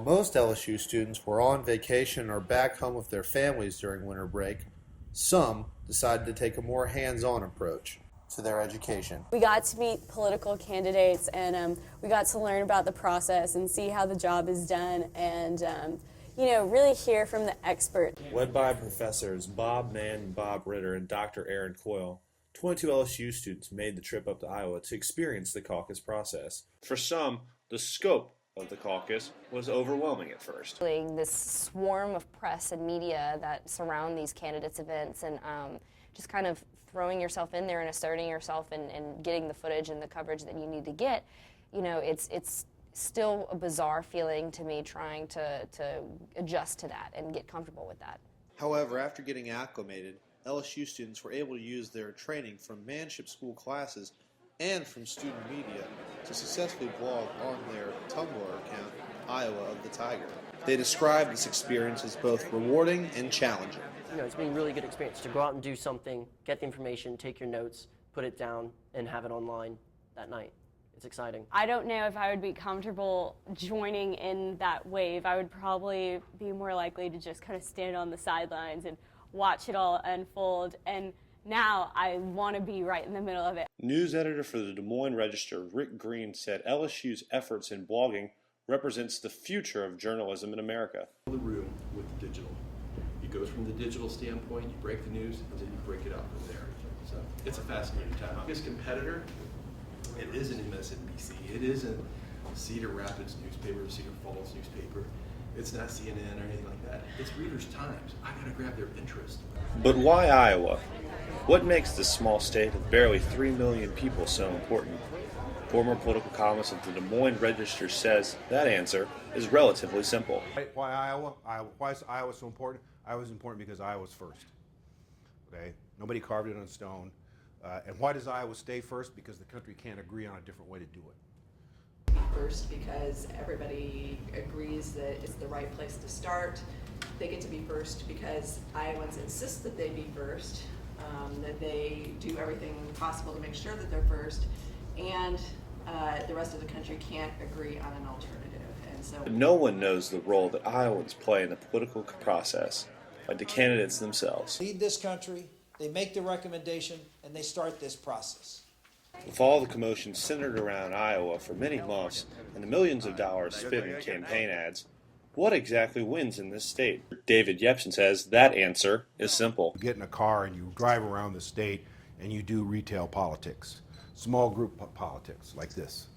While most LSU students were on vacation or back home with their families during winter break, some decided to take a more hands-on approach to their education. We got to meet political candidates, and we got to learn about the process and see how the job is done, and really hear from the experts. Led by professors Bob Mann, Bob Ritter, and Dr. Aaron Coyle, 22 LSU students made the trip up to Iowa to experience the caucus process. For some, the scope of the caucus was overwhelming at first. This swarm of press and media that surround these candidates' events, and just kind of throwing yourself in there and asserting yourself and getting the footage and the coverage that you need to get, it's still a bizarre feeling to me, trying to adjust to that and get comfortable with that. However, after getting acclimated, LSU students were able to use their training from Manship School classes and from student media to successfully blog on their Tumblr account, Iowa of the Tiger. They described this experience as both rewarding and challenging. It's been a really good experience to go out and do something, get the information, take your notes, put it down, and have it online that night. It's exciting. I don't know if I would be comfortable joining in that wave. I would probably be more likely to just kind of stand on the sidelines and watch it all unfold. And now I want to be right in the middle of it. News editor for the Des Moines Register, Rick Green, said LSU's efforts in blogging represents the future of journalism in America. The room with the digital. You go from the digital standpoint, you break the news, and then you break it up from there. So it's a fascinating time. Biggest competitor, it isn't MSNBC. It isn't Cedar Rapids newspaper, Cedar Falls newspaper. It's not CNN or anything like that. It's Reader's Times. I gotta grab their interest. But why Iowa? What makes this small state of barely 3 million people so important? Former political columnist of the Des Moines Register says that answer is relatively simple. Why Iowa? Why is Iowa so important? Iowa's important because Iowa's first. Okay? Nobody carved it on stone. And why does Iowa stay first? Because the country can't agree on a different way to do it. First because everybody agrees that it's the right place to start. They get to be first because Iowans insist that they be first, that they do everything possible to make sure that they're first, and the rest of the country can't agree on an alternative. And so no one knows the role that Iowans play in the political process, like the candidates themselves. Lead this country, they make the recommendation, and they start this process. With all the commotion centered around Iowa for many months and the millions of dollars spent in campaign ads, what exactly wins in this state? David Yepsen says that answer is simple. You get in a car and you drive around the state and you do retail politics, small group politics like this.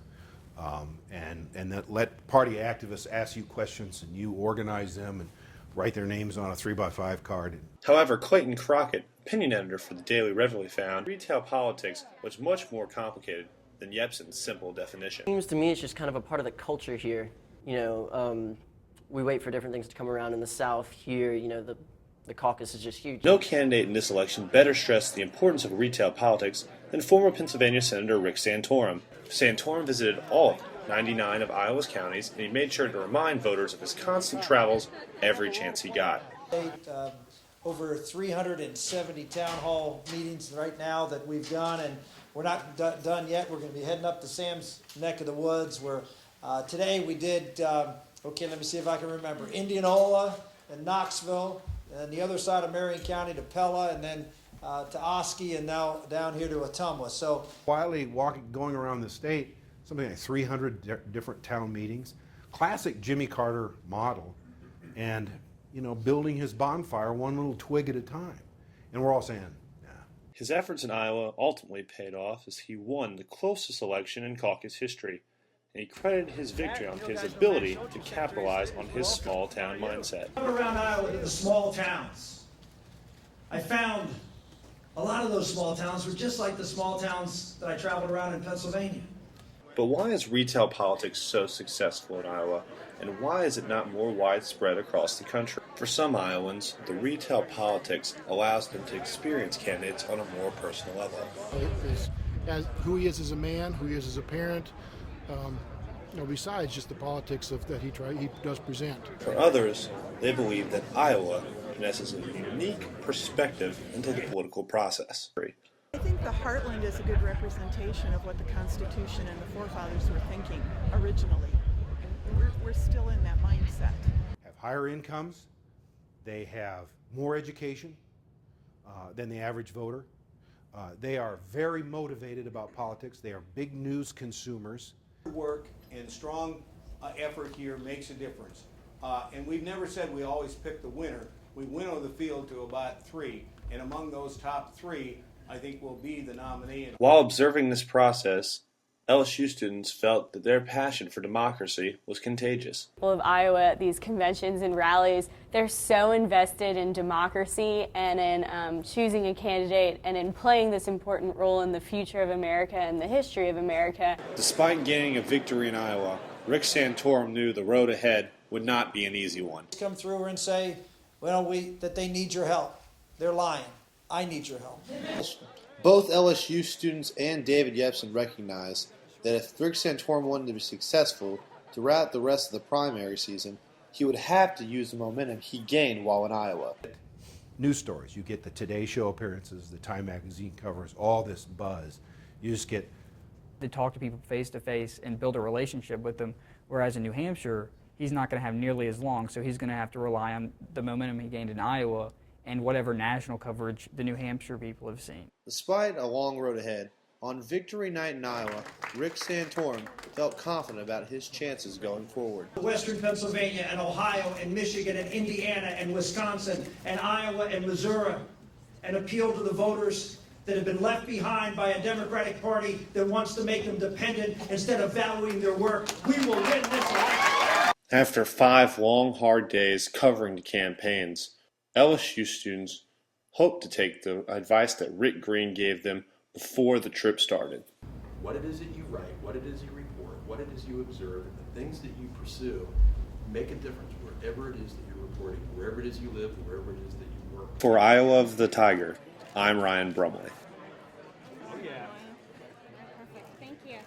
And that let party activists ask you questions and you organize them and write their names on a 3x5 card. However, Clayton Crockett, opinion editor for the Daily Reveille, found retail politics was much more complicated than Yepsen's simple definition. It seems to me it's just kind of a part of the culture here. We wait for different things to come around in the South. Here, the caucus is just huge. No candidate in this election better stressed the importance of retail politics than former Pennsylvania Senator Rick Santorum. Santorum visited all 99 of Iowa's counties, and he made sure to remind voters of his constant travels every chance he got. Over 370 town hall meetings right now that we've done, and we're not done yet. We're going to be heading up to Sam's neck of the woods, where today we did, let me see if I can remember, Indianola and Knoxville, and the other side of Marion County to Pella, and then to Oski, and now down here to Ottumwa. So Quietly going around the state, something like 300 different town meetings, classic Jimmy Carter model, and building his bonfire one little twig at a time. And we're all saying, nah. His efforts in Iowa ultimately paid off as he won the closest election in caucus history, and he credited his victory on his ability to capitalize on his small town mindset. Around Iowa to the small towns, I found a lot of those small towns were just like the small towns that I traveled around in Pennsylvania. But why is retail politics so successful in Iowa, and why is it not more widespread across the country? For some Iowans, the retail politics allows them to experience candidates on a more personal level. As who he is as a man, who he is as a parent, besides just the politics that he does present. For others, they believe that Iowa possesses a unique perspective into the political process. I think the Heartland is a good representation of what the Constitution and the forefathers were thinking originally. we're still in that mindset. Have higher incomes, they have more education than the average voter. They are very motivated about politics. They are big news consumers. Work and strong effort here makes a difference. And we've never said we always pick the winner. We winnow the field to about 3, and among those top 3, I think will be the nominee. While observing this process, LSU students felt that their passion for democracy was contagious. People of Iowa at these conventions and rallies, they're so invested in democracy and in choosing a candidate and in playing this important role in the future of America and the history of America. Despite gaining a victory in Iowa, Rick Santorum knew the road ahead would not be an easy one. Come through here and say, well, that they need your help. They're lying. I need your help. Both LSU students and David Yepsen recognized that if Rick Santorum wanted to be successful throughout the rest of the primary season, he would have to use the momentum he gained while in Iowa. News stories. You get the Today Show appearances, the Time Magazine covers, all this buzz. You just get to talk to people face to face and build a relationship with them, whereas in New Hampshire, he's not going to have nearly as long, so he's going to have to rely on the momentum he gained in Iowa and whatever national coverage the New Hampshire people have seen. Despite a long road ahead, on Victory Night in Iowa, Rick Santorum felt confident about his chances going forward. Western Pennsylvania and Ohio and Michigan and Indiana and Wisconsin and Iowa and Missouri, and appeal to the voters that have been left behind by a Democratic Party that wants to make them dependent instead of valuing their work. We will win this election. After 5 long, hard days covering the campaigns, LSU students hoped to take the advice that Rick Green gave them before the trip started. What it is that you write, what it is you report, what it is you observe, and the things that you pursue make a difference wherever it is that you're reporting, wherever it is you live, wherever it is that you work. For Iowa of the Tiger, I'm Ryan Brumley. Oh, yeah. Perfect. Thank you.